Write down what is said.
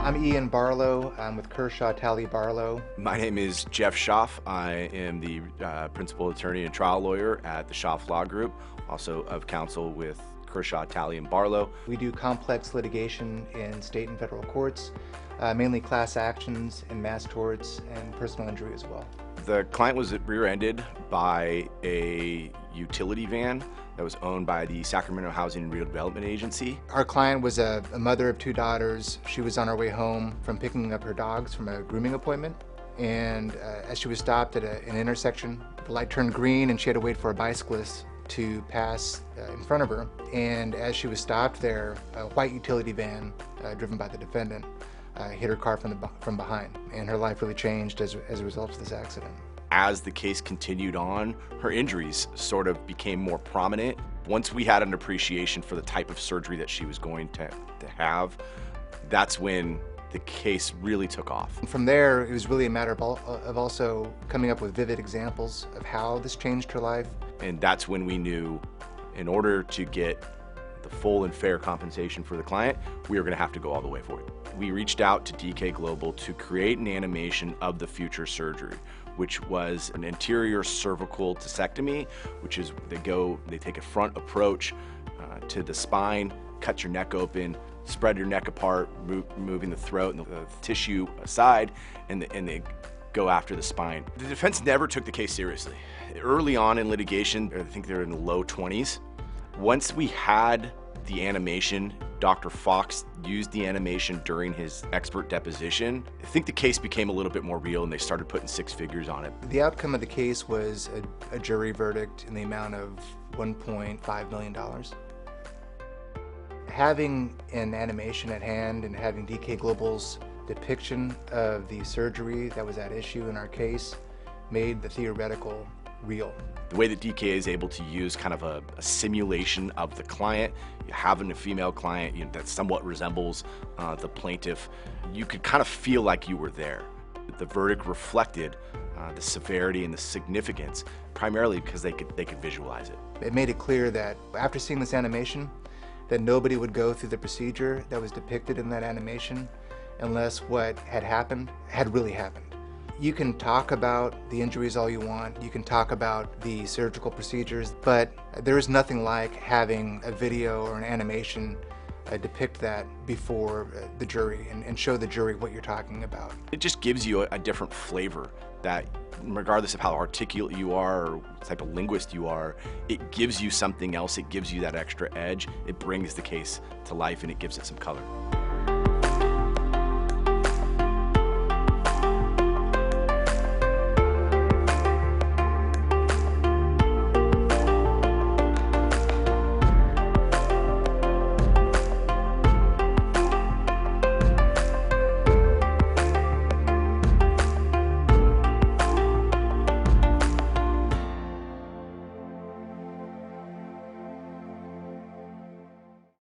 I'm Ian Barlow. I'm with Kershaw, Talley, Barlow. My name is Jeff Schaff. I am the principal attorney and trial lawyer at the Schaff Law Group, also of counsel with Kershaw, Talley, and Barlow. We do complex litigation in state and federal courts, mainly class actions and mass torts and personal injury as well. The client was rear-ended by a utility van that was owned by the Sacramento Housing and Redevelopment Agency. Our client was a mother of two daughters. She was on her way home from picking up her dogs from a grooming appointment. And as she was stopped at an intersection, the light turned green and she had to wait for a bicyclist to pass in front of her. And as she was stopped there, a white utility van driven by the defendant hit her car from behind. And her life really changed as a result of this accident. As the case continued on, her injuries sort of became more prominent. Once we had an appreciation for the type of surgery that she was going to have, that's when the case really took off. From there, it was really a matter of also coming up with vivid examples of how this changed her life. And that's when we knew, in order to get the full and fair compensation for the client, we were going to have to go all the way for it. We reached out to DK Global to create an animation of the future surgery, which was an anterior cervical discectomy, which is they take a front approach to the spine, cut your neck open, spread your neck apart, moving the throat and the tissue aside, and they go after the spine. The defense never took the case seriously. Early on in litigation, I think they're in the low 20s. Once we had the animation, Dr. Fox used the animation during his expert deposition. I think the case became a little bit more real and they started putting six figures on it. The outcome of the case was a jury verdict in the amount of $1.5 million. Having an animation at hand and having DK Global's depiction of the surgery that was at issue in our case made the theoretical real. The way that DK is able to use kind of a simulation of the client, having a female client that somewhat resembles the plaintiff, you could kind of feel like you were there. The verdict reflected the severity and the significance, primarily because they could visualize it. It made it clear that after seeing this animation, that nobody would go through the procedure that was depicted in that animation unless what had happened had really happened. You can talk about the injuries all you want, you can talk about the surgical procedures, but there is nothing like having a video or an animation depict that before the jury and show the jury what you're talking about. It just gives you a different flavor that, regardless of how articulate you are or what type of linguist you are, it gives you something else, it gives you that extra edge, it brings the case to life and it gives it some color.